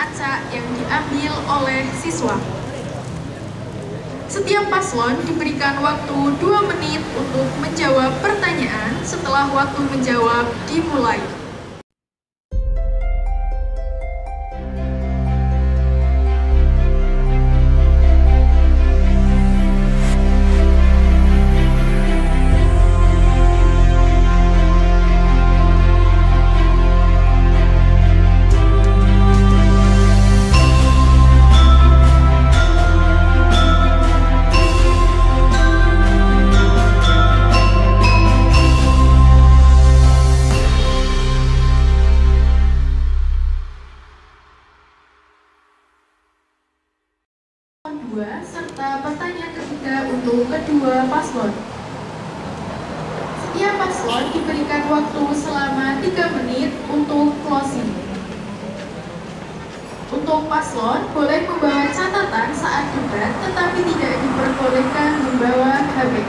acak yang diambil oleh siswa. Setiap paslon diberikan waktu 2 menit untuk menjawab pertanyaan. Setelah waktu menjawab dimulai. Serta pertanyaan ketiga untuk kedua paslon. Setiap paslon diberikan waktu selama 3 menit untuk closing. Untuk paslon boleh membawa catatan saat debat, tetapi tidak diperbolehkan membawa HP.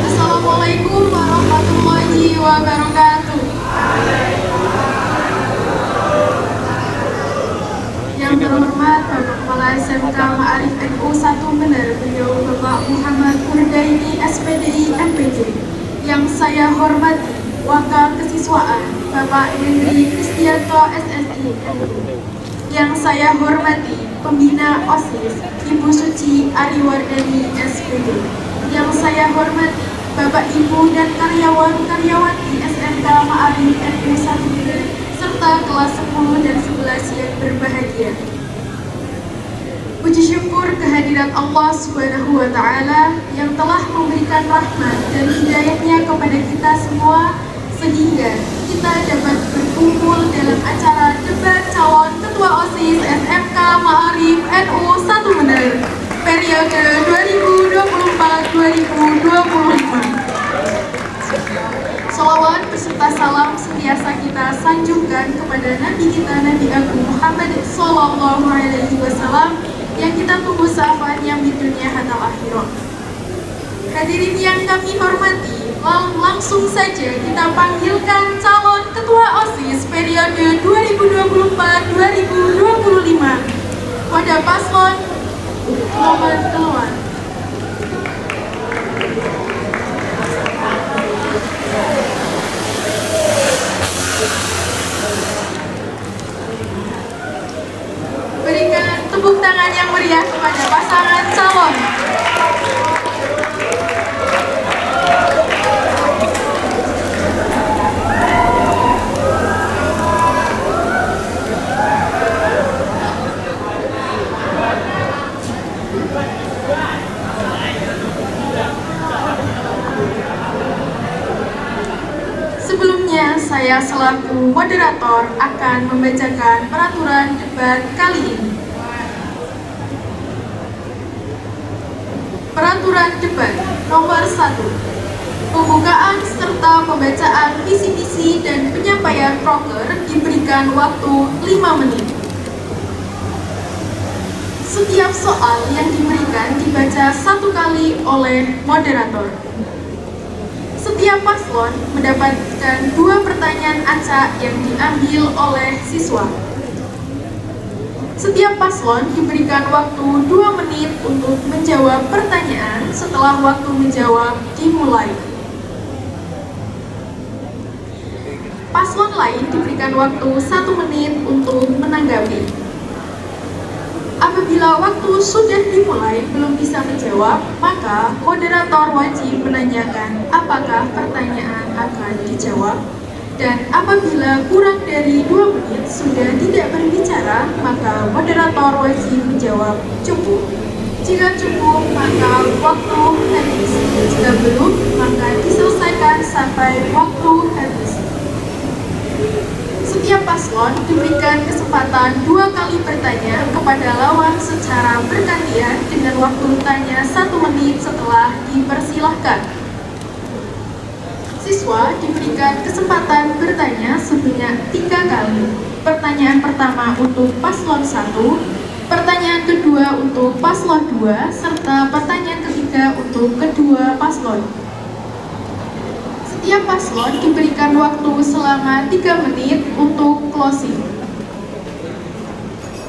Assalamualaikum warahmatullahi wabarakatuh. Yang terhormat Bapak Kepala SMK Ma'arif NU 1 Bener, beliau Bapak Muhammad Urdaini SPDI MPJ. Yang saya hormati Wakil Kesiswaan Bapak Hendri Kristianto SSI. Yang saya hormati Pembina OSIS Ibu Suci Ariwardani SPD. Yang saya hormati Bapak Ibu dan karyawan-karyawati SMK Ma'arif NU 1 Bener serta kelas 10 dan 11 yang berbahagia. Puji syukur kehadirat Allah Subhanahu wa Ta'ala yang telah memberikan rahmat dan hidayahnya kepada kita semua, sehingga kita dapat berkumpul dalam acara debat calon Ketua OSIS SMK Ma'arif NU 1 Bener periode 2024-2025. Salawat beserta salam sentiasa kita sanjungkan kepada Nabi kita Nabi Agung Muhammad Sallallahu Alaihi Wasallam yang kita tunggu syafaatnya di dunia hatta akhirat. Hadirin yang kami hormati, langsung saja kita panggilkan calon Ketua OSIS periode 2024-2025 pada paslon nomor keluar. Berikan tepuk tangan yang meriah kepada pasangan calon. Sebelumnya, saya selaku moderator akan membacakan peraturan debat kali ini. Peraturan debat nomor 1. Pembukaan serta pembacaan visi-misi dan penyampaian proker diberikan waktu 5 menit. Setiap soal yang diberikan dibaca 1 kali oleh moderator. Setiap paslon mendapatkan 2 pertanyaan acak yang diambil oleh siswa. Setiap paslon diberikan waktu 2 menit untuk menjawab pertanyaan. Setelah waktu menjawab dimulai. Paslon lain diberikan waktu 1 menit untuk menanggapi. Apabila waktu sudah dimulai belum bisa menjawab, maka moderator wajib menanyakan apakah pertanyaan akan dijawab. Dan apabila kurang dari 2 menit sudah tidak berbicara, maka moderator wajib menjawab cukup. Jika cukup, maka waktu habis. Jika belum, maka diselesaikan sampai waktu habis. Setiap paslon diberikan kesempatan 2 kali bertanya kepada lawan secara bergantian dengan waktu tanya 1 menit setelah dipersilahkan. Siswa diberikan kesempatan bertanya sebanyak 3 kali. pertanyaan pertama untuk paslon 1, pertanyaan kedua untuk paslon 2, serta pertanyaan ketiga untuk kedua paslon. Setiap paslon diberikan waktu selama 3 menit untuk closing.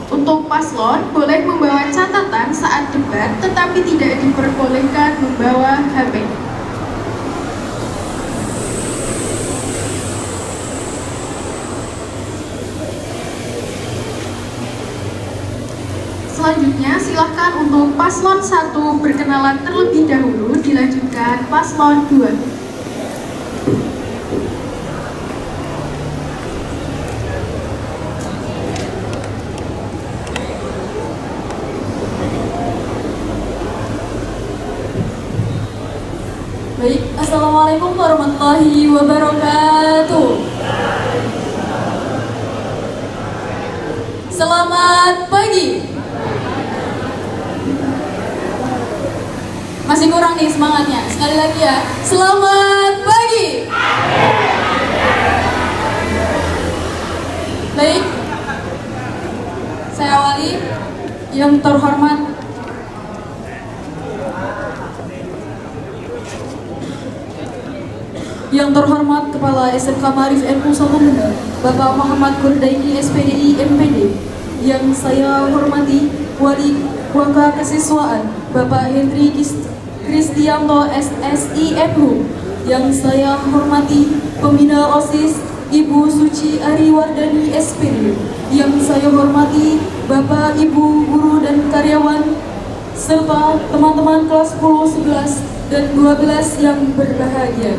Untuk paslon boleh membawa catatan saat debat, tetapi tidak diperbolehkan membawa HP. Selanjutnya, silahkan untuk paslon 1 berkenalan terlebih dahulu, dilanjutkan paslon 2. Baik, Assalamualaikum warahmatullahi wabarakatuh. Selamat pagi. Masih kurang nih semangatnya. Sekali lagi ya. Selamat pagi. Baik, saya awali. Yang terhormat Kepala SMK Ma'arif NU 1 Bener, Bapak Muhammad Kurdaini SPDI MPD. Yang saya hormati Wali Waka Kesiswaan Bapak Hendri Kristianto SSI MHU. Yang saya hormati Pembina OSIS Ibu Suci Ariwardani SPD. Yang saya hormati Bapak, Ibu, guru dan karyawan serta teman-teman kelas 10, 11, dan 12 yang berbahagia.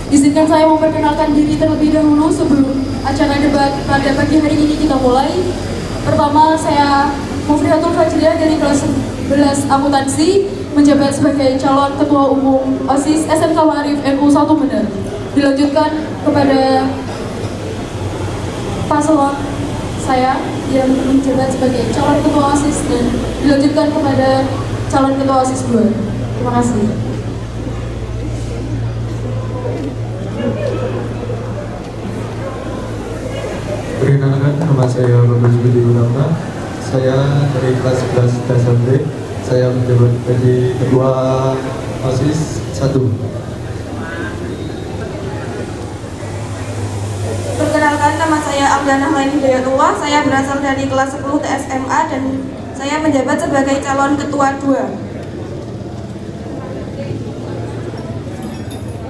Izinkan saya memperkenalkan diri terlebih dahulu sebelum acara debat pada pagi hari ini kita mulai. Pertama, saya Mufrihatul Fajriah dari kelas 11 akuntansi, menjabat sebagai calon ketua umum OSIS SMK Ma'arif NU 1 Bener. Dilanjutkan kepada paslon saya yang menjabat sebagai calon ketua OSIS, dan dilanjutkan kepada calon ketua OSIS 2. Terima kasih. Perkenalkan, nama saya Romus Budi Gunawan. Saya dari kelas 11 SMP. Saya menjabat menjadi ketua OSIS 1. Perkenalkan, nama saya Abdana Laini Hidayatullah. Saya berasal dari kelas 10 TSMA dan saya menjabat sebagai calon ketua 2.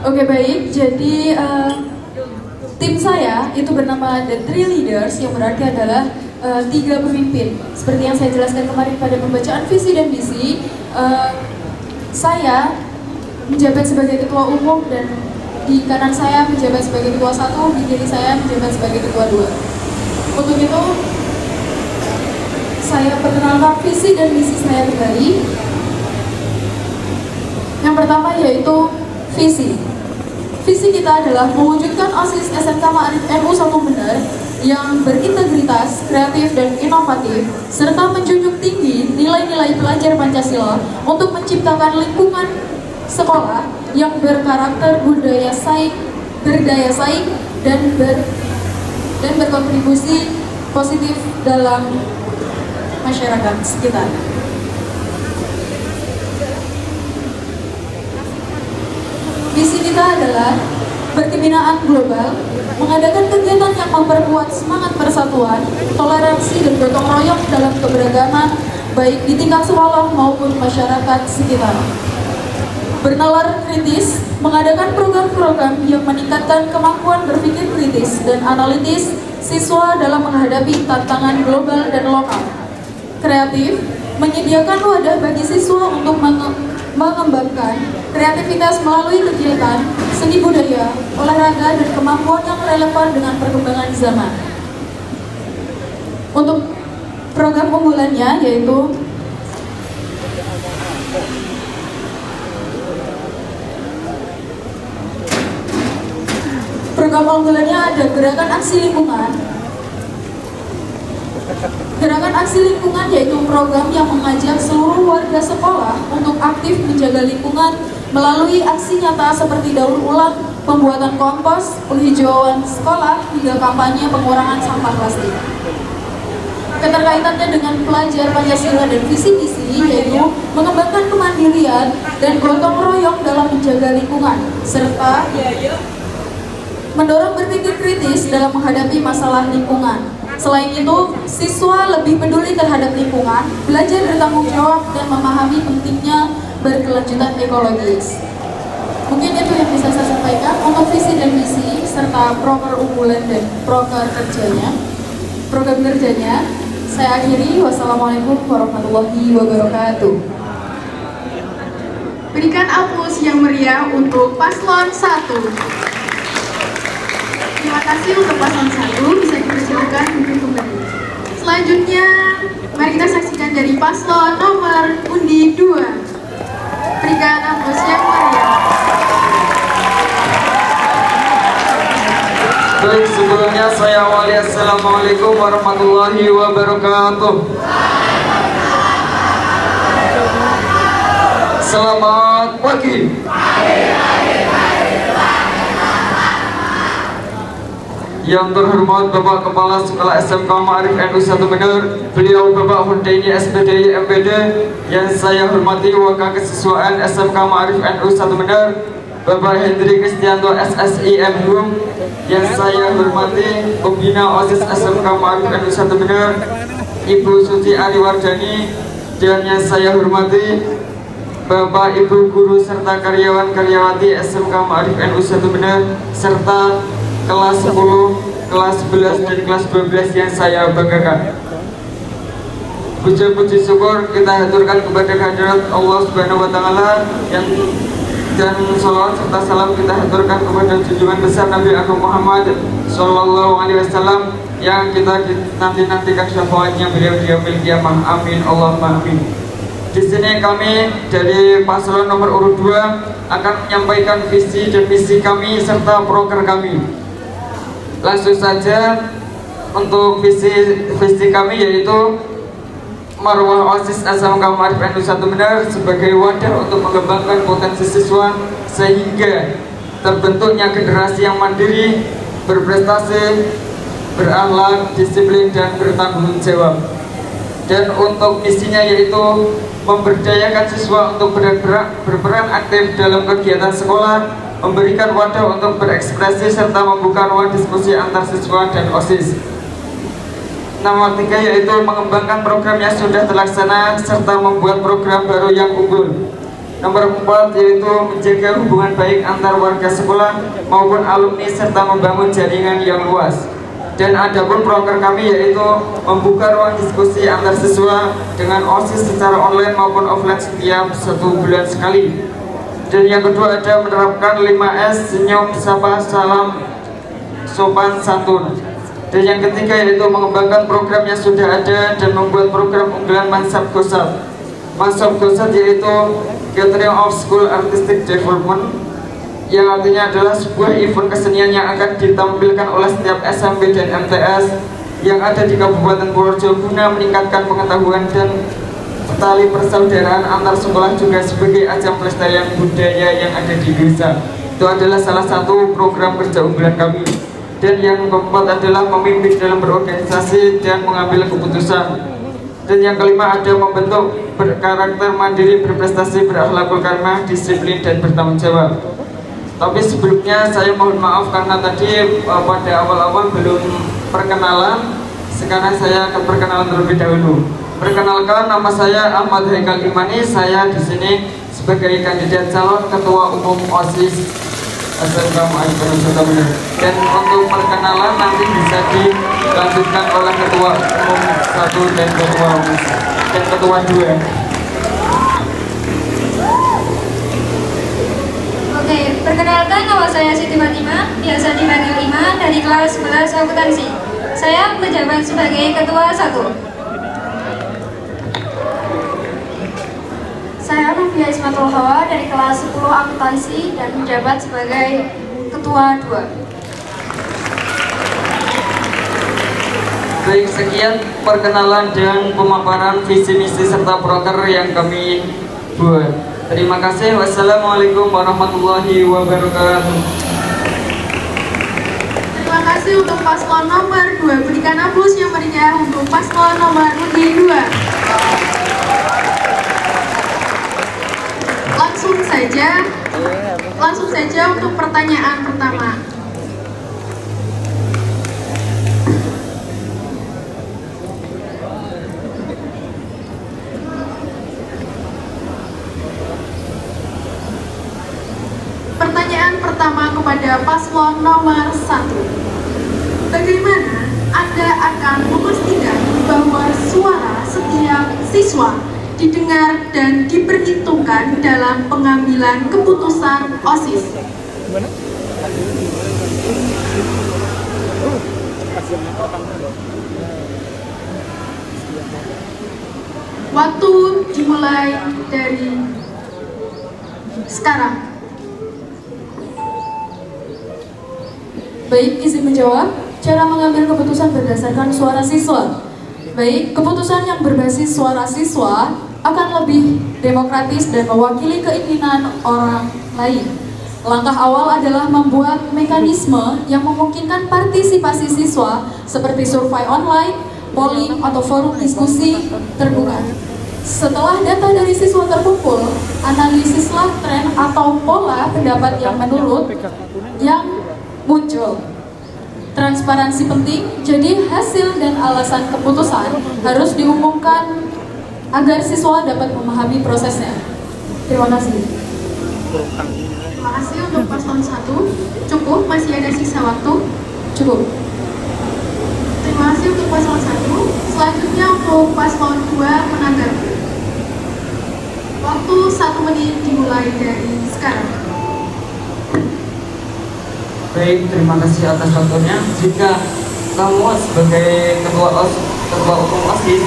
Oke, baik, jadi tim saya itu bernama The Three Leaders, yang berarti adalah 3 pemimpin. Seperti yang saya jelaskan kemarin pada pembacaan visi dan misi, saya menjabat sebagai ketua umum, dan di kanan saya menjabat sebagai ketua 1, di kiri saya menjabat sebagai ketua 2. Untuk itu, saya perkenalkan visi dan misi saya kembali. Yang pertama yaitu visi. Visi kita adalah mewujudkan OSIS SMK Ma'arif NU 1 Bener yang berintegritas, kreatif, dan inovatif, serta menjunjung tinggi nilai-nilai pelajar Pancasila untuk menciptakan lingkungan sekolah yang berkarakter berdaya saing, dan berkontribusi positif dalam masyarakat sekitar. Visi kita adalah berkebinaan global, mengadakan kegiatan yang memperkuat semangat persatuan, toleransi, dan gotong royong dalam keberagaman, baik di tingkat sekolah maupun masyarakat sekitar. Bernalar kritis, mengadakan program-program yang meningkatkan kemampuan berpikir kritis dan analitis siswa dalam menghadapi tantangan global dan lokal. Kreatif, menyediakan wadah bagi siswa untuk mengembangkan kreativitas melalui kegiatan seni budaya, olahraga, dan kemampuan yang relevan dengan perkembangan zaman. Untuk program unggulannya yaitu ada gerakan aksi lingkungan. Gerakan aksi lingkungan yaitu program yang mengajak seluruh warga sekolah untuk aktif menjaga lingkungan melalui aksi nyata seperti daur ulang, pembuatan kompos, penghijauan sekolah, hingga kampanye pengurangan sampah plastik. Keterkaitannya dengan pelajar Pancasila dan visi misi yaitu mengembangkan kemandirian dan gotong royong dalam menjaga lingkungan, serta mendorong berpikir kritis dalam menghadapi masalah lingkungan. Selain itu, siswa lebih peduli terhadap lingkungan, belajar bertanggung jawab, dan memahami pentingnya berkelanjutan ekologis. Mungkin itu yang bisa saya sampaikan untuk visi dan misi serta proker unggulan dan program kerjanya. Saya akhiri. Wassalamualaikum warahmatullahi wabarakatuh. Berikan aplaus yang meriah untuk paslon 1. Terima kasih untuk paslon 1, bisa dipersilakan untuk kembali. Selanjutnya, mari kita saksikan dari paslon nomor undi 2. Berikan aplaus yang meriah. Baik, sebelumnya saya awali assalamualaikum warahmatullahi wabarakatuh. Selamat pagi. Yang terhormat Bapak Kepala Sekolah SMK Ma'arif NU 1 Bener, beliau Bapak Hundaini SPDI MPD, yang saya hormati Wakil Kesiswaan SMK Ma'arif NU 1 Bener, Bapak Hendri Kristianto SSI MHUM, yang saya hormati Pembina OSIS SMK Ma'arif NU 1 Bener, Ibu Suci Ariwardani, dan yang saya hormati Bapak Ibu Guru serta karyawan-karyawati SMK Ma'arif NU 1 Bener, serta kelas 10, kelas 11, dan kelas 12 yang saya banggakan. Puji syukur kita haturkan kepada kehadirat Allah Subhanahu wa Ta'ala, dan salawat serta salam kita haturkan kepada junjungan besar Nabi Agung Muhammad Sallallahu Alaihi Wasallam yang kita nanti-nantikan syafaatnya beliau di yaumil qiyamah. Amin Allahumma amin. Di sini kami dari paslon nomor urut 2 akan menyampaikan visi dan misi kami serta proker kami. Langsung saja untuk visi kami yaitu Marwah OSIS SMK Ma'arif NU 1 Bener sebagai wadah untuk mengembangkan potensi siswa sehingga terbentuknya generasi yang mandiri, berprestasi, berakhlak, disiplin, dan bertanggung jawab. Dan untuk misinya yaitu memberdayakan siswa untuk berperan aktif dalam kegiatan sekolah, memberikan wadah untuk berekspresi, serta membuka ruang diskusi antar siswa dan OSIS. Nomor 3 yaitu mengembangkan program yang sudah terlaksana serta membuat program baru yang unggul. Nomor 4 yaitu menjaga hubungan baik antar warga sekolah maupun alumni serta membangun jaringan yang luas. Dan adapun program kami yaitu membuka ruang diskusi antar siswa dengan OSIS secara online maupun offline setiap 1 bulan sekali. Dan yang kedua ada menerapkan 5S, senyum, sapa, salam, sopan, santun. Dan yang ketiga yaitu mengembangkan program yang sudah ada dan membuat program unggulan Mansab Gosat. Mansab Gosat yaitu Gathering of School Artistic Development, yang artinya adalah sebuah event kesenian yang akan ditampilkan oleh setiap SMP dan MTS yang ada di Kabupaten Purworejo guna meningkatkan pengetahuan dan tali persaudaraan antar sekolah, juga sebagai ajang pelestarian budaya yang ada di desa. Itu adalah salah satu program kerja unggulan kami. Dan yang keempat adalah memimpin dalam berorganisasi dan mengambil keputusan. Dan yang kelima ada membentuk berkarakter mandiri, berprestasi, berakhlakul karimah, disiplin, dan bertanggung jawab. Tapi sebelumnya saya mohon maaf karena tadi pada awal-awal belum perkenalan. Sekarang saya akan perkenalan terlebih dahulu. Perkenalkan, nama saya Ahmad Haikal Imani. Saya di sini sebagai kandidat calon ketua umum OSIS SMK Ma'arif NU 1 Bener. Dan untuk perkenalan nanti bisa dilanjutkan oleh ketua umum 1 dan ketua 2. Oke, perkenalkan, nama saya Siti Fatimah, biasa dipanggil Ima, dari kelas 11 akuntansi. Saya menjabat sebagai ketua 1. Saya Nufia Ismatul Hawa dari kelas 10 akuntansi dan menjabat sebagai ketua 2. Baik, sekian perkenalan dan pemaparan visi misi serta proker yang kami buat. Terima kasih. Wassalamualaikum warahmatullahi wabarakatuh. Terima kasih untuk paslon nomor 2. Berikan aplaus yang meriah untuk paslon nomor 2. Langsung saja untuk pertanyaan pertama. Pertanyaan pertama kepada paslon nomor 1. Bagaimana Anda akan memastikan bahwa suara setiap siswa didengar dan diperhitungkan dalam pengambilan keputusan OSIS? Waktu dimulai dari sekarang. Baik, izin menjawab. Cara mengambil keputusan berdasarkan suara siswa. Baik, keputusan yang berbasis suara siswa akan lebih demokratis dan mewakili keinginan orang lain. Langkah awal adalah membuat mekanisme yang memungkinkan partisipasi siswa seperti survei online, polling, atau forum diskusi terbuka. Setelah data dari siswa terkumpul, analisislah tren atau pola pendapat yang menurut yang muncul. Transparansi penting, jadi hasil dan alasan keputusan harus diumumkan agar siswa dapat memahami prosesnya. Terima kasih. Terima kasih untuk paslon 1. Cukup, masih ada sisa waktu? Cukup. Terima kasih untuk paslon 1. Selanjutnya untuk paslon 2 menanggapi. Waktu 1 menit dimulai dari sekarang. Baik, terima kasih atas waktunya. Jika kamu sebagai ketua umum OSIS,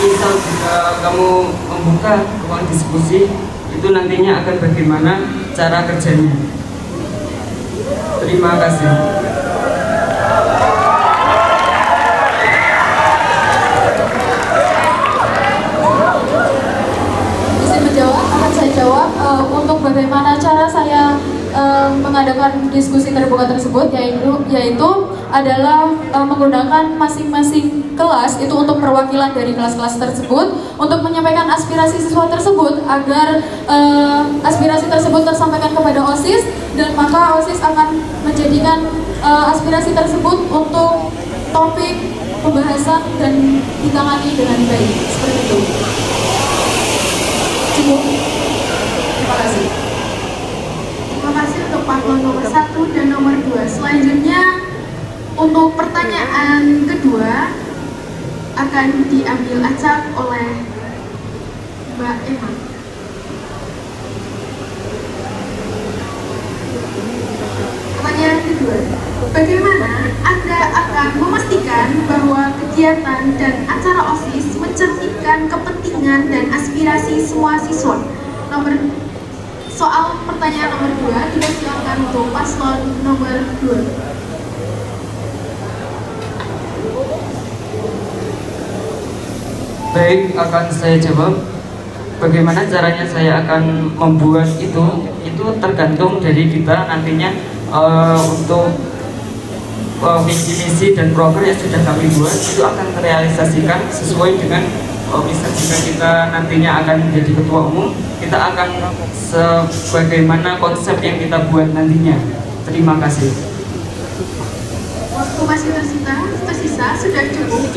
misal jika kamu membuka ruang diskusi, itu nantinya akan bagaimana cara kerjanya. Terima kasih. Izin menjawab, akan saya jawab untuk bagaimana cara saya mengadakan diskusi terbuka tersebut, yaitu adalah menggunakan masing-masing kelas itu untuk perwakilan dari kelas-kelas tersebut untuk menyampaikan aspirasi siswa tersebut agar aspirasi tersebut tersampaikan kepada OSIS, dan maka OSIS akan menjadikan aspirasi tersebut untuk topik pembahasan dan ditangani dengan baik. Seperti itu. Cukup. Terima kasih. Terima kasih untuk paslon nomor 1 dan nomor 2. Selanjutnya untuk pertanyaan kedua akan diambil acak oleh Mbak Emma. Pertanyaan kedua, bagaimana Anda akan memastikan bahwa kegiatan dan acara OSIS mencerminkan kepentingan dan aspirasi semua siswa? Soal pertanyaan nomor 2, kita silakan untuk paslon nomor 2. Baik, akan saya jawab. Bagaimana caranya saya akan membuat itu tergantung dari kita nantinya untuk visi-misi dan program yang sudah kami buat itu akan terrealisasikan sesuai dengan misal jika kita nantinya akan menjadi ketua umum, kita akan sebagaimana konsep yang kita buat nantinya. Terima kasih. Waktu masih tersisa sudah cukup.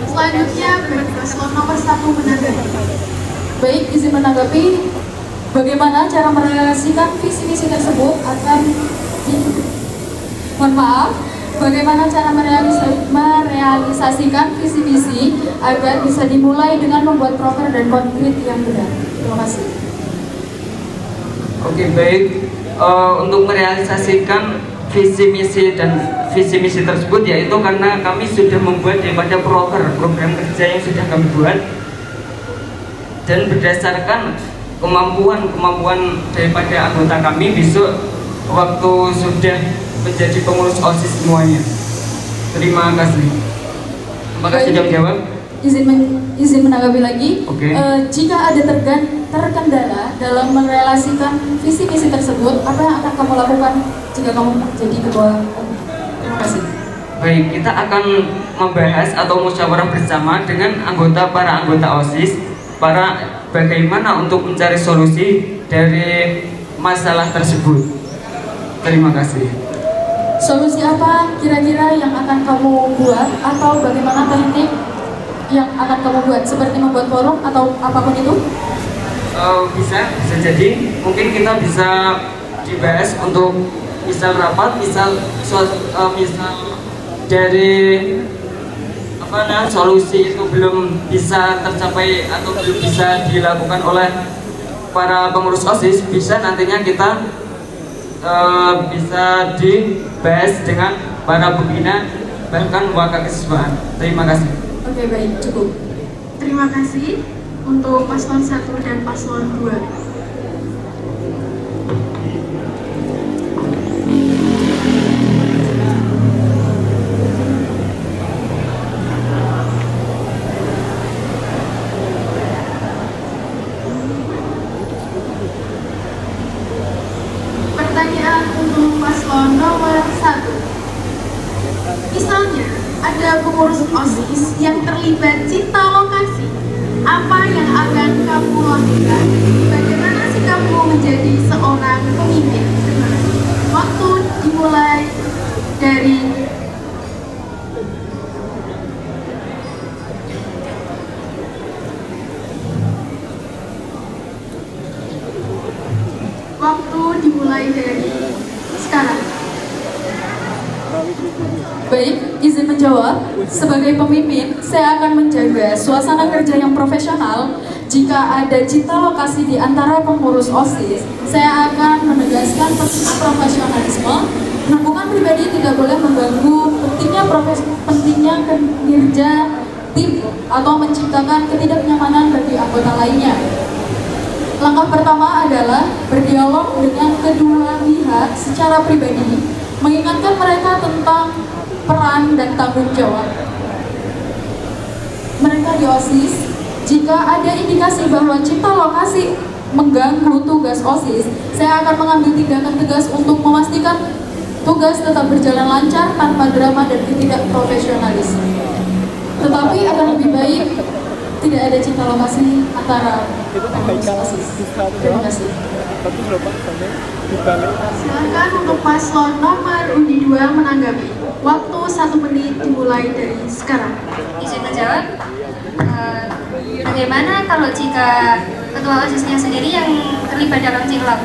Selanjutnya bagi paslon nomor 1 menanggapi. Baik, izin menanggapi. Bagaimana cara merealisasikan visi-misi tersebut akan bagaimana cara merealisasikan visi-misi agar bisa dimulai dengan membuat proker dan konkret yang benar. Terima kasih. Oke, baik. Untuk merealisasikan visi-misi tersebut, yaitu karena kami sudah membuat daripada program kerja yang sudah kami buat, dan berdasarkan kemampuan daripada anggota kami besok waktu sudah menjadi pengurus OSIS semuanya. Terima kasih. Terima kasih sudah menjawab. izin menanggapi lagi. Oke. Jika ada terkendala dalam merelasikan visi misi tersebut, apa yang akan kamu lakukan jika kamu jadi ketua? Terima kasih. Baik, kita akan membahas atau musyawarah bersama dengan para anggota OSIS, bagaimana untuk mencari solusi dari masalah tersebut. Terima kasih. Solusi apa kira-kira yang akan kamu buat, atau bagaimana teknik yang akan kamu buat, seperti membuat forum atau apapun itu? Bisa jadi mungkin kita bisa dibahas untuk misal rapat, misal dari solusi itu belum bisa tercapai atau belum bisa dilakukan oleh para pengurus OSIS, bisa nantinya kita bisa dibahas dengan para pembina bahkan wakil kesiswaan. Terima kasih. Oke, baik, cukup. Terima kasih untuk paslon 1 dan paslon 2. Pertanyaan untuk paslon nomor 1. Misalnya, ada pengurus OSIS yang terlibat cinta lokasi. Apa yang akan kamu lakukan? Bagaimana sih kamu menjadi seorang pemimpin? Waktu dimulai dari sekarang. Baik, izin menjawab. Sebagai pemimpin, saya akan menjaga suasana kerja yang profesional. Jika ada cinta lokasi di antara pengurus OSIS, saya akan menegaskan profesionalisme. Hubungan pribadi tidak boleh mengganggu pentingnya kinerja tim atau menciptakan ketidaknyamanan bagi anggota lainnya. Langkah pertama adalah berdialog dengan kedua pihak secara pribadi, mengingatkan mereka tentang peran dan tanggung jawab mereka di OSIS. Jika ada indikasi bahwa cinta lokasi mengganggu tugas OSIS, saya akan mengambil tindakan tegas untuk memastikan tugas tetap berjalan lancar tanpa drama dan ketidakprofesionalisme. Tetapi akan lebih baik tidak ada cinta lokasi antara OSIS. Terima kasih. Silakan untuk paslon nomor Udi 2 menanggapi. Waktu 1 menit dimulai dari sekarang. Izin menjawab. Bagaimana kalau jika ketua OSISnya sendiri yang terlibat dalam cinlok?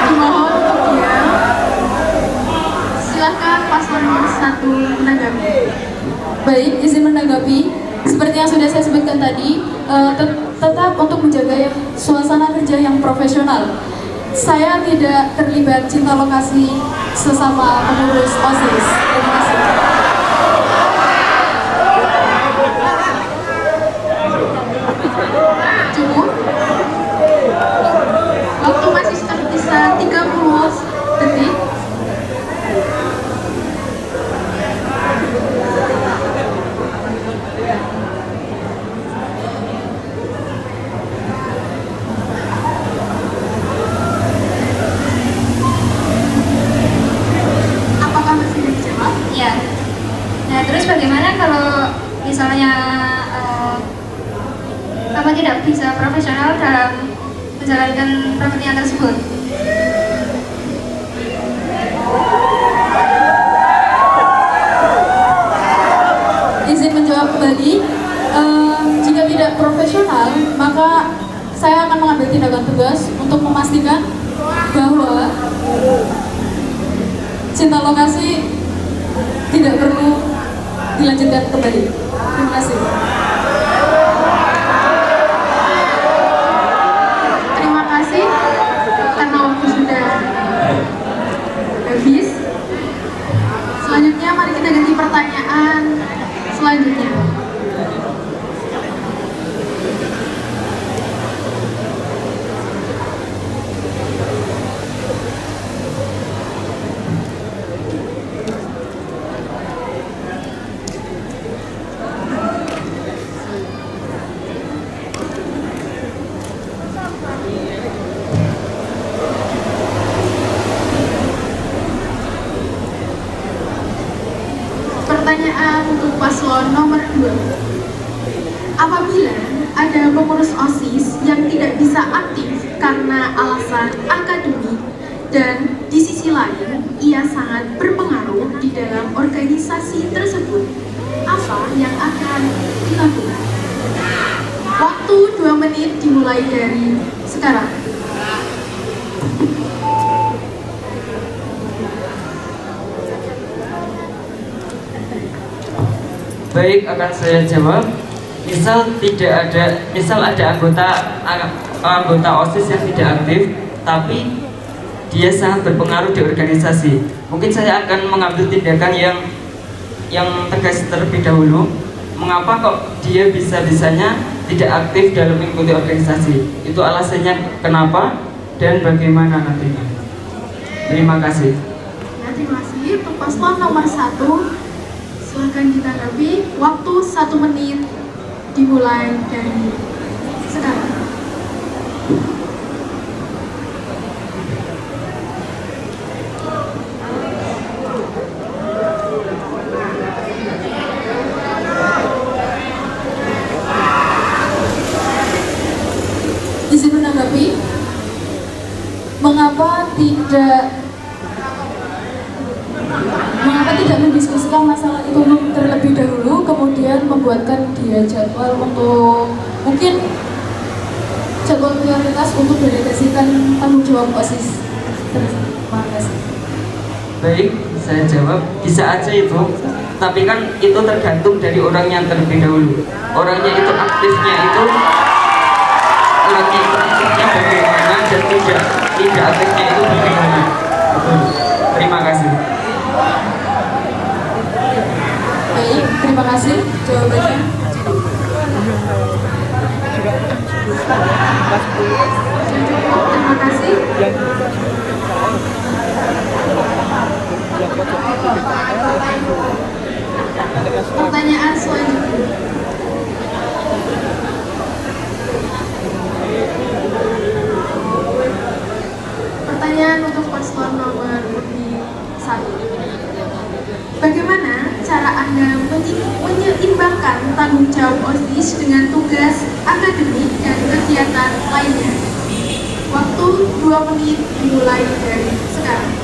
Dimohon untuk diam. Silakan paslon nomor 1 menanggapi. Baik, izin menanggapi. Seperti yang sudah saya sebutkan tadi, tetap untuk menjaga suasana kerja yang profesional. Saya tidak terlibat cinta lokasi sesama pengurus OSIS. Terima kasih. Cukup. Waktu masih tersisa 30 detik. Apakah masih dijawab? Ya. Nah, terus bagaimana kalau misalnya kamu tidak bisa profesional dalam menjalankan kepentingan tersebut? Izin menjawab kembali. Jika tidak profesional, maka saya akan mengambil tindakan tegas untuk memastikan bahwa cinta lokasi tidak perlu dilanjutkan kembali. Terima kasih. Terima kasih karena waktu sudah habis. Selanjutnya mari kita ganti pertanyaan selanjutnya. Apabila ada pengurus OSIS yang tidak bisa aktif karena alasan akademik dan di sisi lain ia sangat berpengaruh di dalam organisasi tersebut, apa yang akan dilakukan? Waktu 2 menit dimulai dari sekarang. Baik, akan saya jawab. Misal ada anggota OSIS yang tidak aktif, tapi dia sangat berpengaruh di organisasi. Mungkin saya akan mengambil tindakan yang tegas terlebih dahulu. Mengapa kok dia bisa-bisanya tidak aktif dalam mengikuti organisasi? Itu alasannya kenapa dan bagaimana nantinya. Terima kasih. Ya, terima kasih. Untuk paslon nomor 1, silakan ditanggapi. Waktu 1 menit dimulai dari sekarang. Izin menanggapi, mengapa tidak mendiskusikan masalah itu terlebih dahulu, kemudian membuatkan dia jadwal untuk mungkin jadwal prioritas untuk delegasikan tanggung jawab OSIS. Terima kasih. Baik, saya jawab, bisa aja itu. Tapi kan itu tergantung dari orangnya terlebih dahulu. Orangnya itu aktifnya bagaimana dan tidak aktifnya itu bagaimana. Terima kasih. Baik, terima kasih jawabannya. Terima kasih. Pertanyaan selanjutnya. Pertanyaan untuk paslon nomor 1. Bagaimana cara Anda menyeimbangkan tanggung jawab OSIS dengan tugas akademik dan kegiatan lainnya? Waktu 2 menit dimulai dari sekarang.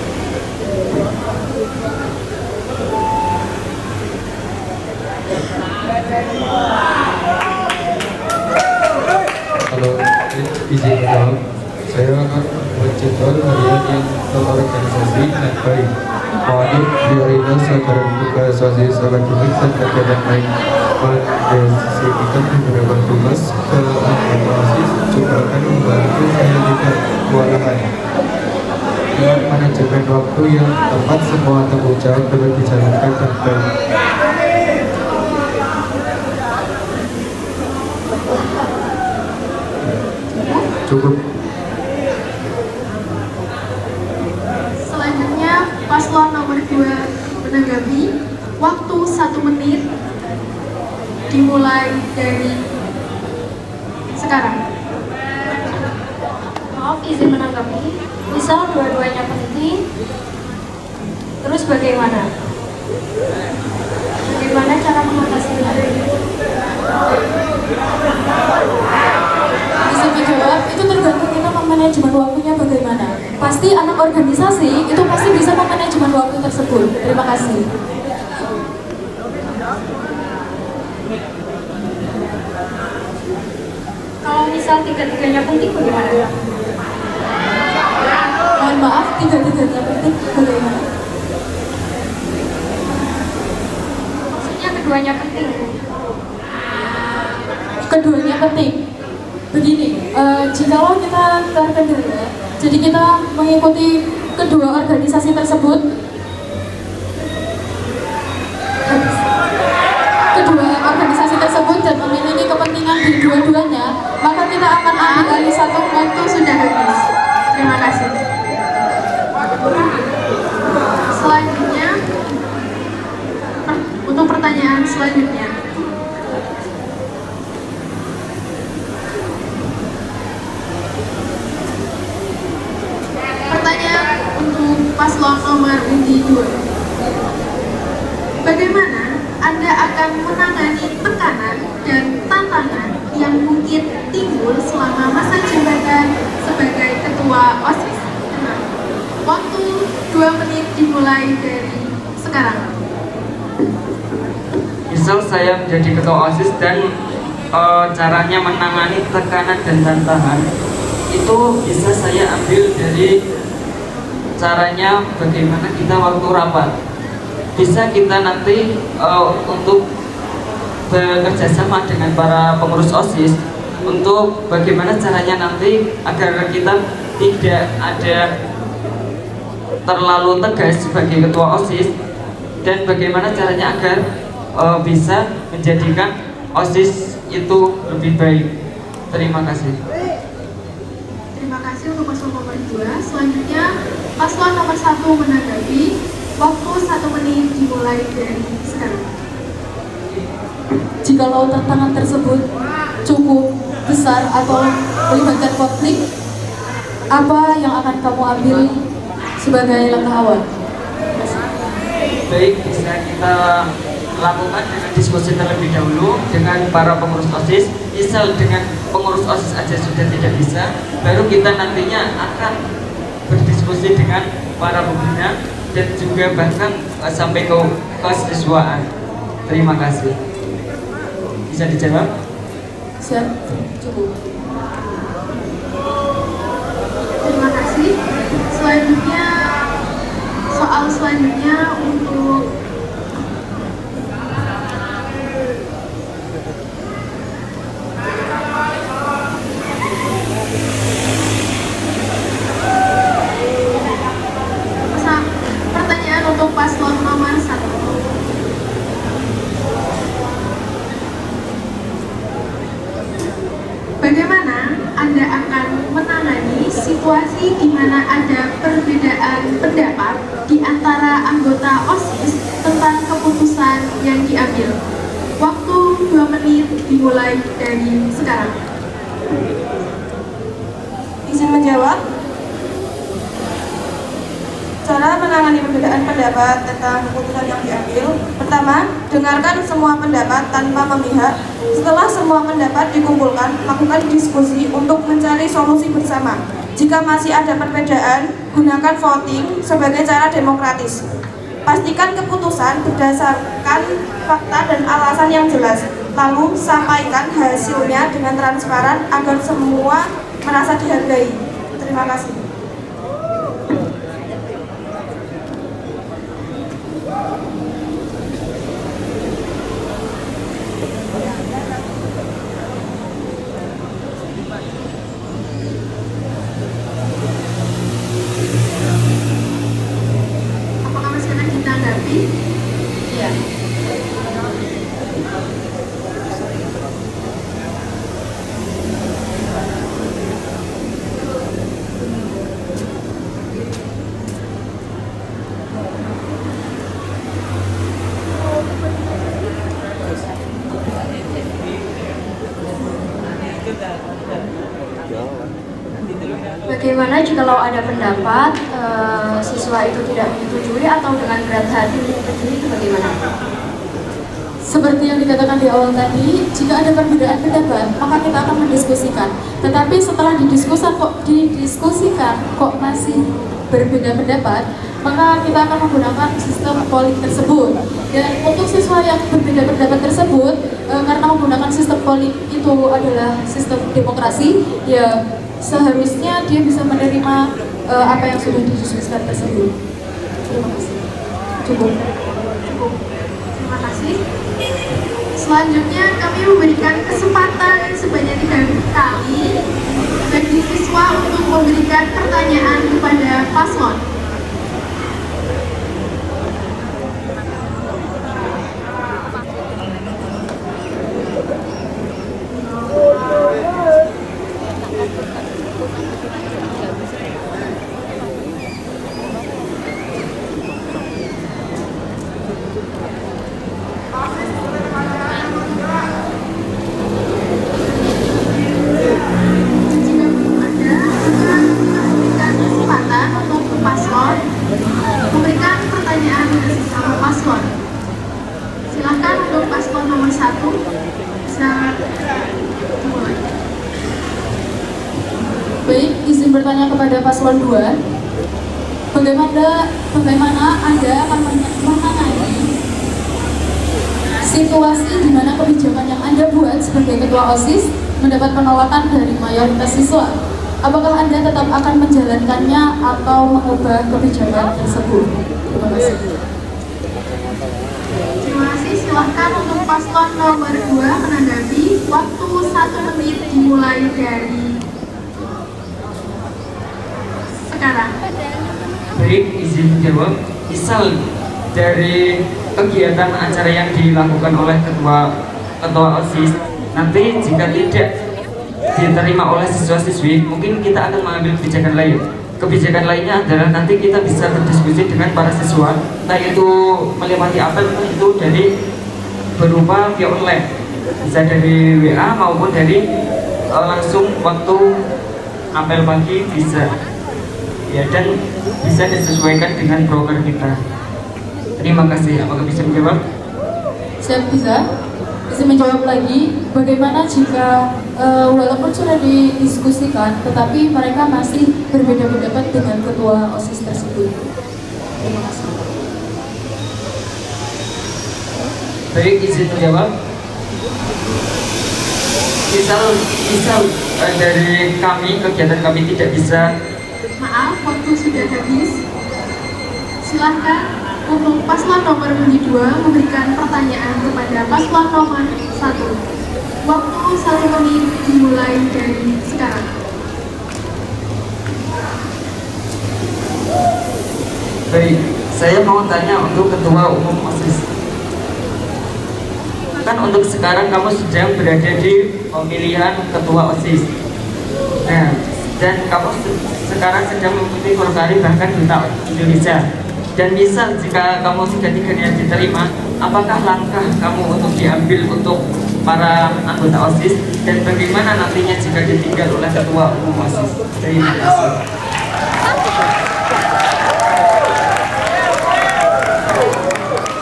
Kalau izin jawab, saya akan menjadwal harian yang terorganisasi dengan baik, mengatur prioritas agar tugas OSIS akademik dan kegiatan lain, mendeskripsikan beberapa tugas ke anggota OSIS juga akan membantu saya tidak kewalahan. Dengan manajemen waktu yang tepat, semua tanggung jawab dapat dijalankan dengan baik. Cukup. Selanjutnya paslon nomor 2 menanggapi. Waktu 1 menit dimulai dari sekarang. Maaf, izin menanggapi. Misal dua-duanya penting, terus bagaimana? Bagaimana cara mengatasinya? Bisa menjawab, itu tergantung kita memanajemen waktunya bagaimana. Pasti anak organisasi itu pasti bisa memanajemen waktu tersebut. Terima kasih. Kalau misal tiga-tiganya penting bagaimana? Mohon maaf, tiga-tiganya penting bagaimana? Maksudnya keduanya penting. Keduanya penting. Begini, jikalau kita terkendala, jadi kita mengikuti kedua organisasi tersebut, dan memiliki kepentingan di dua-duanya, maka kita akan ambil alih satu. Waktu sudah habis. Terima kasih. Selanjutnya, untuk pertanyaan selanjutnya. Pertanyaan untuk paslon nomor undi 2. Bagaimana Anda akan menangani tekanan dan tantangan dimulai dari sekarang. Misal saya menjadi ketua OSIS dan caranya menangani tekanan dan tantangan itu bisa saya ambil dari caranya bagaimana kita waktu rapat. Bisa kita nanti untuk bekerja sama dengan para pengurus OSIS untuk bagaimana caranya nanti agar kita tidak ada terlalu tegas sebagai ketua OSIS dan bagaimana caranya agar bisa menjadikan OSIS itu lebih baik. Terima kasih. Terima kasih untuk paslon nomor 2. Selanjutnya paslon nomor 1 menanggapi. Waktu 1 menit dimulai dari sekarang. Jikalau tantangan tersebut cukup besar atau melibatkan konflik, apa yang akan kamu ambil sebagai langkah awal? Baik, bisa kita lakukan dengan diskusi terlebih dahulu dengan para pengurus OSIS. Misal dengan pengurus OSIS aja sudah tidak bisa, baru kita nantinya akan berdiskusi dengan para pembina dan juga bahkan sampai ke kesiswaan. Terima kasih. Bisa dijawab? Siap, cukup. Terima kasih. Selanjutnya, soal selanjutnya untuk pertanyaan untuk paslon nomor 1. Bagaimana Anda akan menangani situasi di mana ada perbedaan pendapat di antara anggota OSIS tentang keputusan yang diambil? Waktu 2 menit dimulai dari sekarang. Izin menjawab. Cara menangani perbedaan pendapat tentang keputusan yang diambil. Pertama, dengarkan semua pendapat tanpa memihak. Setelah semua pendapat dikumpulkan, lakukan diskusi untuk mencari solusi bersama. Jika masih ada perbedaan, gunakan voting sebagai cara demokratis. Pastikan keputusan berdasarkan fakta dan alasan yang jelas. Lalu, sampaikan hasilnya dengan transparan agar semua merasa dihargai. Terima kasih. Apakah masih akan ditanggapi? Ya. Bagaimana jikalau ada pendapat siswa itu tidak menyetujui atau dengan berat hati menyetujui, itu bagaimana? Seperti yang dikatakan di awal tadi, jika ada perbedaan pendapat, maka kita akan mendiskusikan. Tetapi setelah didiskusikan kok masih berbeda pendapat, maka kita akan menggunakan sistem polling tersebut. Dan untuk siswa yang berbeda pendapat tersebut, karena menggunakan sistem polling itu adalah sistem demokrasi, ya seharusnya dia bisa menerima apa yang sudah didiskusikan tersebut. Terima kasih. Cukup. Terima kasih. Selanjutnya kami memberikan kesempatan sebanyak 3 kali bagi siswa untuk memberikan pertanyaan kepada paslon. Jika belum ada, maka kita memberikan kesempatan untuk paslon memberikan pertanyaan ke sesama paslon. Silahkan untuk paslon nomor 1 bisa dimulai. Baik, izin bertanya kepada paslon 2. Bagaimana Anda akan menangani situasi di mana kebijakan yang Anda buat sebagai ketua OSIS mendapat penolakan dari mayoritas siswa? Apakah Anda tetap akan menjalankannya atau mengubah kebijakan tersebut? Terima kasih. Terima kasih. Silahkan untuk paslon nomor 2 menanggapi. Waktu 1 menit dimulai dari sekarang. Baik, izin menjawab. Misal dari kegiatan acara yang dilakukan oleh ketua OSIS, nanti jika tidak diterima oleh siswa-siswi, mungkin kita akan mengambil kebijakan lain. Kebijakan lainnya adalah nanti kita bisa berdiskusi dengan para siswa, entah itu melewati apel, entah itu dari berupa via online, bisa dari WA maupun dari langsung waktu apel pagi bisa, ya, dan bisa disesuaikan dengan broker kita. Terima kasih. Apakah bisa menjawab? Siap, bisa menjawab lagi. Bagaimana jika walaupun sudah didiskusikan, tetapi mereka masih berbeda pendapat dengan ketua OSIS tersebut? Terima kasih. Baik, izin menjawab. Misal dari kami, kegiatan kami tidak bisa. Maaf, waktu sudah habis. Silahkan untuk paslon nomor 2 memberikan pertanyaan kepada paslon nomor 1. Waktu 1 menit dimulai dari sekarang. Baik, saya mau tanya untuk ketua umum OSIS. Kan untuk sekarang kamu sedang berada di pemilihan ketua OSIS. Nah, dan kamu sekarang sedang mengikuti Korkari bahkan Duta Indonesia. Dan misal jika kamu tiga-tiganya diterima, apakah langkah kamu untuk diambil untuk para anggota OSIS, dan bagaimana nantinya jika ditinggal oleh ketua umum OSIS? Terima kasih.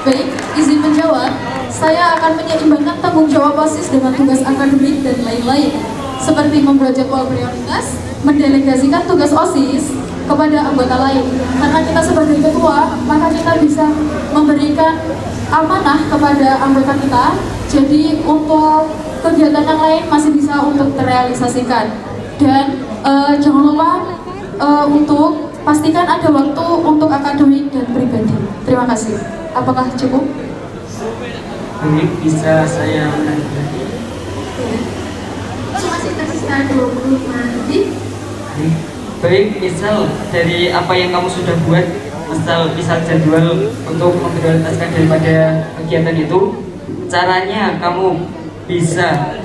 Baik, izin menjawab. Saya akan menyeimbangkan tanggung jawab OSIS dengan tugas akademik dan lain-lain, seperti membuat jadwal prioritas, mendelegasikan tugas OSIS kepada anggota lain. Karena kita sebagai ketua, maka kita bisa memberikan amanah kepada anggota kita. Jadi untuk kegiatan yang lain masih bisa untuk terrealisasikan. Dan jangan lupa untuk pastikan ada waktu untuk akademik dan pribadi. Terima kasih. Apakah cukup? Baik, bisa saya lanjut lagi? Masih tersisa 25 detik. Baik, misal dari apa yang kamu sudah buat, misal jadwal untuk memprioritaskan daripada kegiatan itu, caranya kamu bisa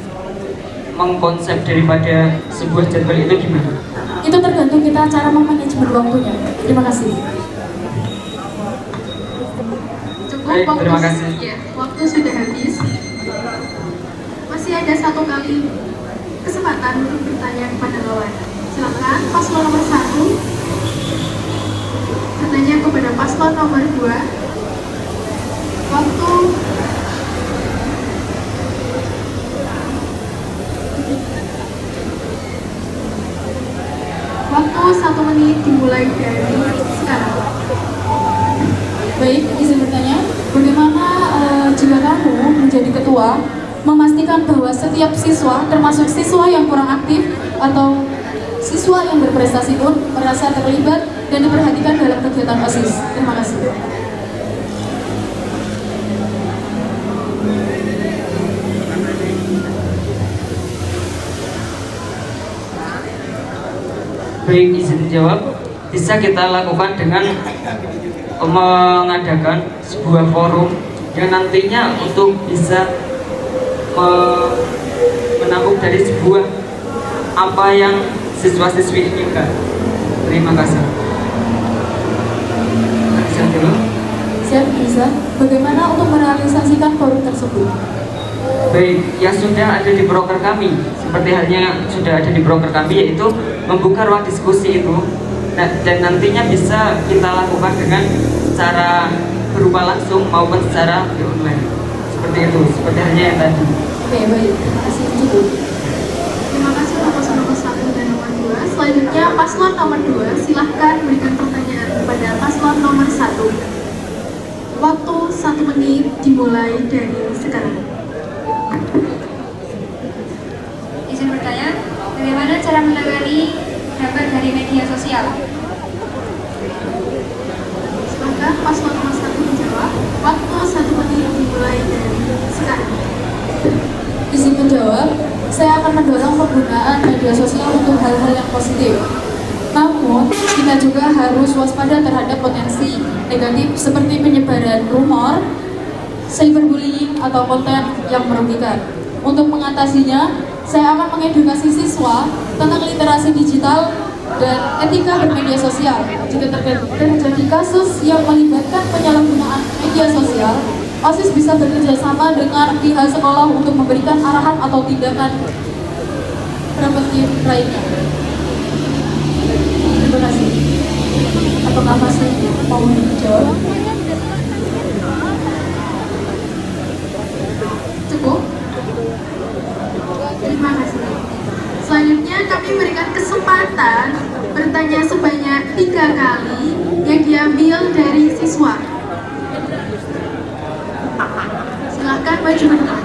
mengkonsep daripada sebuah jadwal itu gimana? Itu tergantung kita cara memanajemen waktunya. Terima kasih. Cukup. Baik, terima kasih. Ya, waktu sudah habis. Masih ada 1 kali kesempatan untuk bertanya kepada lawan. Silakan paslon nomor 1 bertanya kepada paslon nomor 2. Waktu Waktu 1 menit dimulai dari sekarang. Baik, izin bertanya, bagaimana jika kamu menjadi ketua memastikan bahwa setiap siswa, termasuk siswa yang kurang aktif atau siswa yang berprestasi pun merasa terlibat dan diperhatikan dalam kegiatan OSIS? Terima kasih. Baik, izin menjawab. Bisa kita lakukan dengan mengadakan sebuah forum yang nantinya untuk bisa menampung dari sebuah apa yang siswa-siswi inginkan. Terima kasih. Siap dulu. Siap, bisa. Bagaimana untuk merealisasikan forum tersebut? Baik, yang sudah ada di broker kami, seperti halnya sudah ada di broker kami, yaitu membuka ruang diskusi itu. Nah, dan nantinya bisa kita lakukan dengan cara berupa langsung maupun secara online. Seperti itu, seperti halnya yang tadi. Oke, baik. Terima kasih. Cukup. Terima kasih untuk paslon nomor 1 dan nomor 2. Selanjutnya paslon nomor 2, silahkan berikan pertanyaan kepada dimulai dari sekarang. Izin bertanya, bagaimana cara menangani kabar dari media sosial? Silakan paslon nomor 1 menjawab. Waktu 1 menit dimulai dari sekarang. Izin menjawab, saya akan mendorong penggunaan media sosial untuk hal-hal yang positif. Namun, kita juga harus waspada terhadap potensi negatif seperti penyebaran rumor, cyberbullying, atau konten yang merugikan. Untuk mengatasinya, saya akan mengedukasi siswa tentang literasi digital dan etika bermedia sosial. Jika terjadi kasus yang melibatkan penyalahgunaan media sosial, OSIS bisa bekerja sama dengan pihak sekolah untuk memberikan arahan atau tindakan preventif lainnya. Terima kasih. Apakah masih mau dijawab? Cukup? Terima kasih. Selanjutnya kami berikan kesempatan bertanya sebanyak 3 kali yang diambil dari siswa. Silahkan maju ke depan.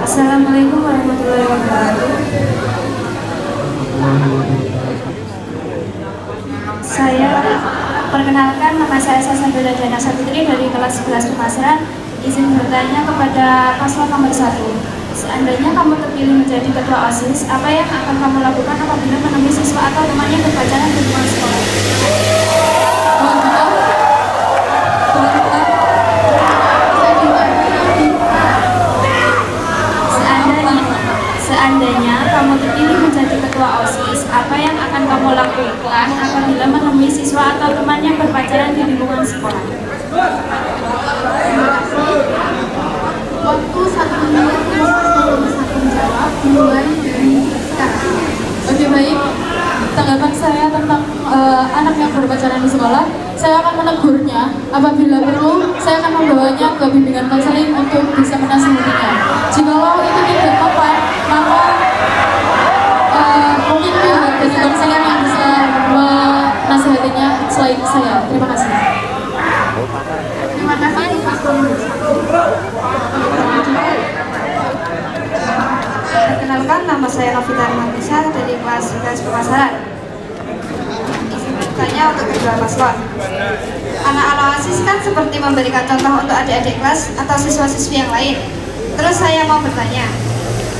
Assalamualaikum warahmatullahi wabarakatuh. Saya perkenalkan, nama saya Sasandra Dana Sapitri dari kelas 11 Pemasaran. Izin bertanya kepada paslon nomor 1. Seandainya kamu terpilih menjadi ketua OSIS, apa yang akan kamu lakukan apabila menemui siswa atau temannya berpacaran di luar sekolah? Seandainya kamu terpilih menjadi ketua OSIS, apa yang akan kamu lakukan apabila menemui siswa atau temannya berpacaran di lingkungan sekolah? Terima kasih. Waktu 1 menit untuk paslon nomor 1 menjawab dimulai dari sekarang. Oke, baik. Tanggapan saya tentang anak yang berpacaran di sekolah, saya akan menegurnya. Apabila perlu, saya akan membawanya ke bimbingan konseling untuk bisa menasihatinya. Jikalau itu tidak tepat, maka mungkin pihak dari konseling yang bisa menasihatinya selain saya. Terima kasih. Terima kasih paslon nomor 1. Perkenalkan, nama saya Novita Armandisa dari kelas 11 Pemasaran. Izin bertanya untuk kedua paslon. Anak-anak OSIS kan seperti memberikan contoh untuk adik-adik kelas atau siswa-siswi yang lain. Terus saya mau bertanya,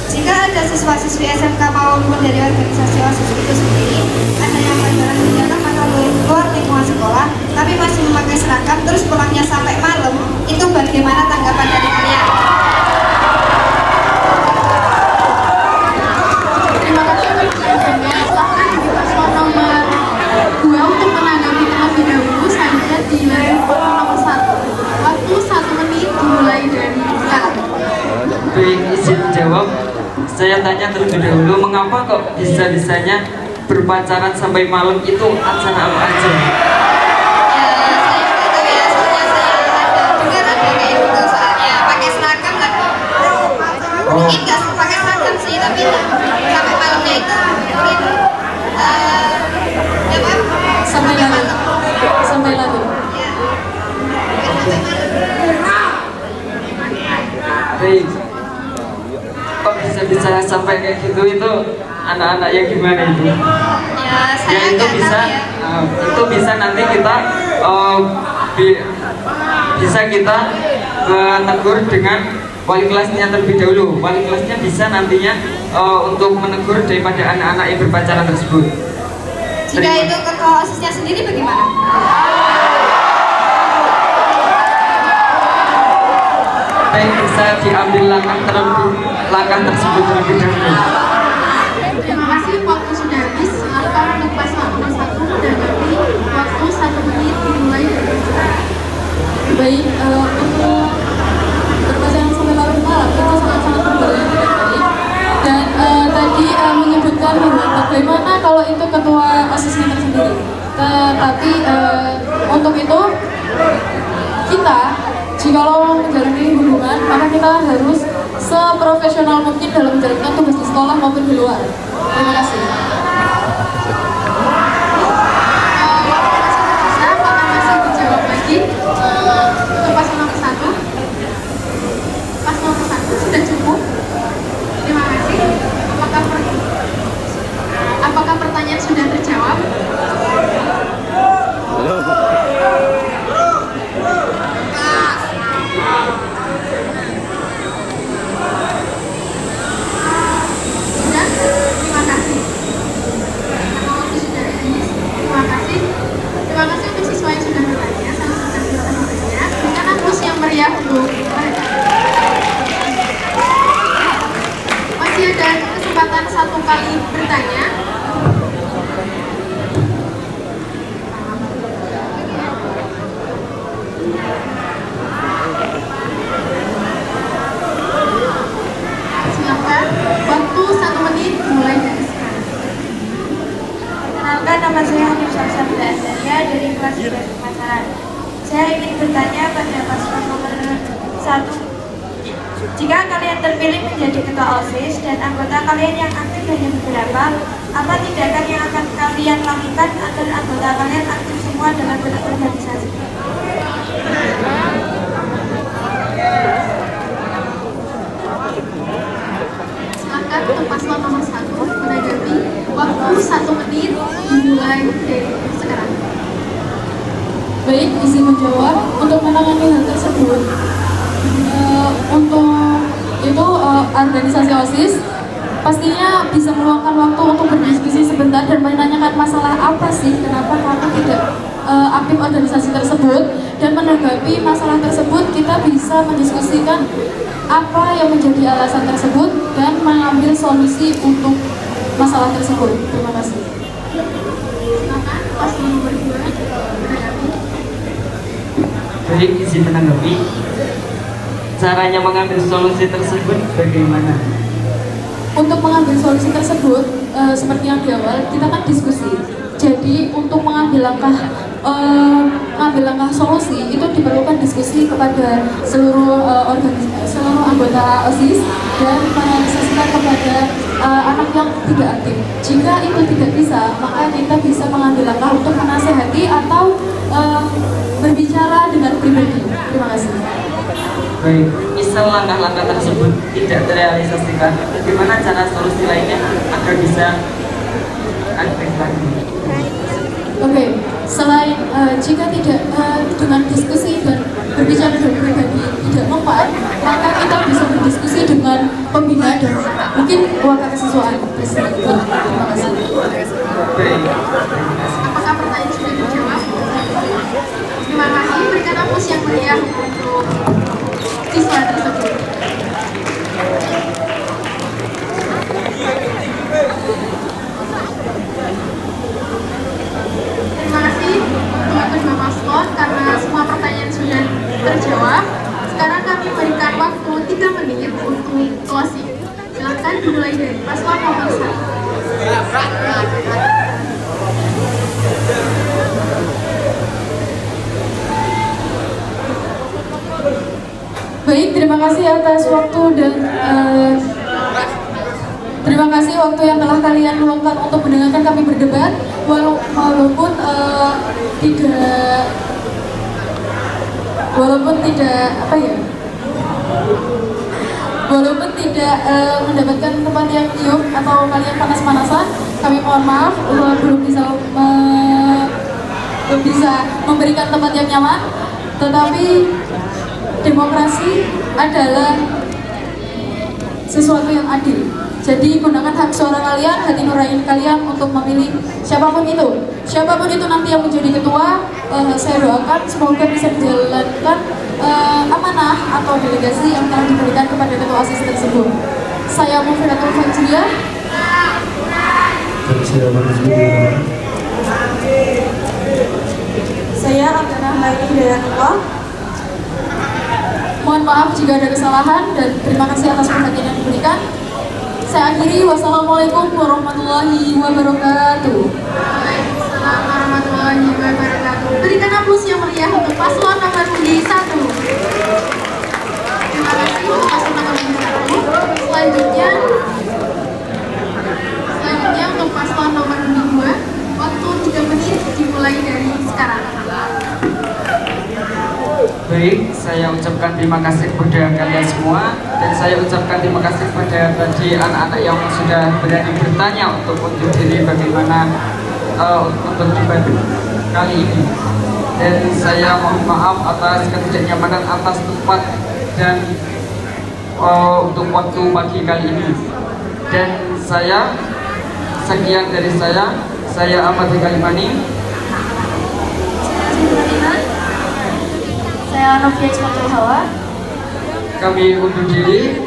jika ada siswa-siswi SMK maupun dari organisasi OSIS itu sendiri, ada yang pelajaran kegiatan atau luar lingkungan sekolah, tapi masih memakai seragam, terus pulangnya sampai malam, itu bagaimana tanggapan dari kalian? Terima kasih untuk pertanyaannya. Silahkan di paslon nomor 2 untuk menanggapi terlebih dahulu. Selanjutnya di paslon nomor 1. Waktu 1 menit dimulai dari sekarang. Baik, izin jawab. Saya tanya terlebih dahulu, mengapa kok bisa-bisanya berpacaran sampai malam itu acara apa aja? Ya, saya nggak tahu ya, soalnya saya dengar ada kayak gitu, soalnya pakai seragam lah. Mungkin nggak pakai seragam sih, tapi sampai malamnya itu mungkin ya Pak, Sampai lalu. malam. Sampai lalu. Ya, sampai malam. Baik, kok bisa-bisa sampai kayak gitu, itu anak-anak yang gimana itu? Ya, saya Ya itu nggak bisa, tahu ya. itu bisa nanti kita bisa kita menegur dengan wali kelasnya terlebih dahulu. Wali kelasnya bisa nantinya untuk menegur daripada anak-anak yang berpacaran tersebut. Jika itu ketua OSIS-nya sendiri bagaimana? Baik, bisa diambil langkah tersebut terlebih dahulu. Terima kasih, waktu sudah habis. Silakan untuk paslon nomor 1 menanggapi. Waktu 1 menit dimulai dari sekarang. Baik, untuk berpasangan sampai larut malam itu sangat-sangat berjalan dengan baik. Dan tadi menyebutkan bahwa bagaimana kalau itu ketua OSIS-nya tersendiri. Tetapi untuk itu kita jikalau menjalani hubungan, maka kita harus seprofesional mungkin dalam menjalankan tugas di sekolah maupun di luar. Terima kasih. Apakah masih dijawab lagi untuk paslon nomor 1? Paslon nomor 1 sudah cukup. Terima kasih. Apakah pertanyaan sudah terjawab? Sudah? Terima kasih. Karena waktu sudah habis. Terima kasih. Terima kasih untuk siswa yang sudah bertanya. Salam sejahtera semuanya. Berikan aplaus yang meriah untuk mereka. Masih ada kesempatan 1 kali bertanya. Silakan, waktu 1 menit mulai dari sekarang. Perkenalkan, nama saya Hanif Salsabila Azaria dari kelas 11 Pemasaran. Saya ingin bertanya pada paslon nomor 1. Jika kalian terpilih menjadi ketua OSIS dan anggota kalian yang aktif hanya beberapa, apa tindakan yang akan kalian lakukan agar anggota kalian aktif semua dalam berorganisasi? Silakan untuk paslon nomor 1 menanggapi. Waktu 1 menit dimulai dari sekarang. Baik, izin menjawab. Untuk menangani hal tersebut, untuk itu organisasi OSIS pastinya bisa meluangkan waktu untuk berdiskusi sebentar dan menanyakan masalah apa sih kenapa kamu tidak aktif organisasi tersebut, dan menanggapi masalah tersebut kita bisa mendiskusikan apa yang menjadi alasan tersebut dan mengambil solusi untuk masalah tersebut. Terima kasih. Silakan paslon nomor 2 menanggapi. Baik, izin menanggapi. Caranya mengambil solusi tersebut bagaimana? Untuk mengambil solusi tersebut, seperti yang di awal, kita kan diskusi. Jadi untuk mengambil langkah solusi itu diperlukan diskusi kepada seluruh anggota OSIS dan menganalisasikan kepada anak yang tidak aktif. Jika itu tidak bisa, maka kita bisa mengambil langkah untuk menasehati atau berbicara dengan pribadi. Terima kasih. Baik, misal langkah-langkah tersebut tidak terrealisasikan, bagaimana cara solusi lainnya agar bisa aktif lagi? Oke, selain jika tidak dengan diskusi dan berbicara dengan pribadi tidak mempan, maka kita bisa berdiskusi dengan pembina dan mungkin wakil kesiswaan. Terima kasih. Baik. Apakah pertanyaan sudah dijawab? Terima kasih. Berikan aplaus yang meriah untuk siswa tersebut. Terima kasih untuk kedua paslon karena semua pertanyaan sudah terjawab. Sekarang kami memberikan waktu 3 menit untuk closing. Silakan dimulai dari paslon nomor 1. Baik, terima kasih atas waktu dan terima kasih waktu yang telah kalian luangkan untuk mendengarkan kami berdebat, walaupun tidak mendapatkan tempat yang nyium atau kalian panas-panasan, kami mohon maaf belum bisa memberikan tempat yang nyaman, tetapi demokrasi adalah sesuatu yang adil. Jadi gunakan hak suara kalian, hati nurani kalian untuk memilih siapapun itu. Siapapun itu nanti yang menjadi ketua, saya doakan semoga bisa menjalankan amanah atau delegasi yang telah diberikan kepada ketua OSIS tersebut. Saya Mufiratul Fajriah. Saya Abdana Laini Dayanullah. Mohon maaf jika ada kesalahan dan terima kasih atas perhatian yang diberikan. Saya akhiri, wassalamualaikum warahmatullahi wabarakatuh. Waalaikumsalam warahmatullahi wabarakatuh. Berikan aplaus yang meriah untuk paslon nomor undi 1. Terima kasih untuk paslon nomor undi 1. Selanjutnya untuk paslon nomor undi 2, waktu 3 menit dimulai dari sekarang. Baik, saya ucapkan terima kasih kepada kalian semua, dan saya ucapkan terima kasih kepada tadi anak-anak yang sudah berani bertanya untuk unjuk diri bagaimana untuk debat kali ini. Dan saya mohon maaf atas ketidaknyamanan atas tempat dan untuk waktu pagi kali ini. Dan sekian dari saya Ahmad Kalimani. Saya Novia Ismatul Hawa. Kami undur diri.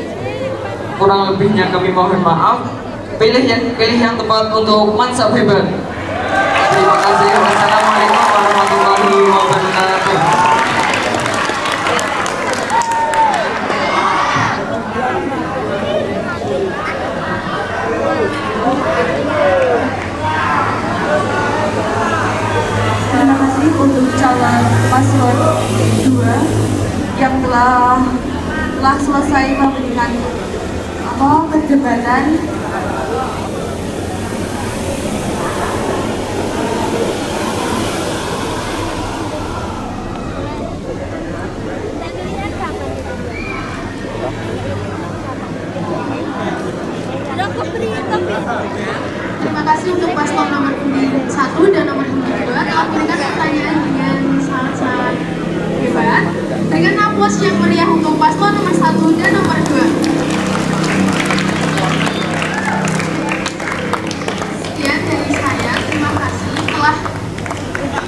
Kurang lebihnya kami mohon maaf. Pilih yang tepat untuk mansab hebat. Terima kasih. Wassalamualaikum warahmatullahi wabarakatuh. Terima kasih untuk calon paslon 2 yang telah selesai memberikan perdebatan. Terima kasih untuk paslon nomor undi 1 dan nomor undi 2 telah memberikan pertanyaan dengan sangat-sangat hebat. Berikan aplaus yang meriah untuk paslon nomor 1 dan nomor 2. Sekian dari saya, terima kasih telah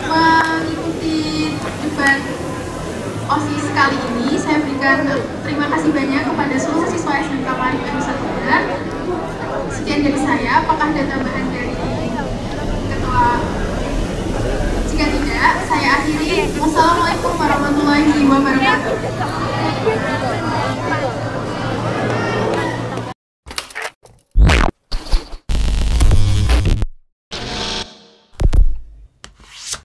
mengikuti debat OSIS kali ini. Saya berikan terima kasih banyak kepada seluruh siswa SMK Maarif N1 Benar. Sekian dari saya, apakah ada tambahan dari ketua? Jika tidak, saya akhiri. Wassalamualaikum warahmatullahi wabarakatuh.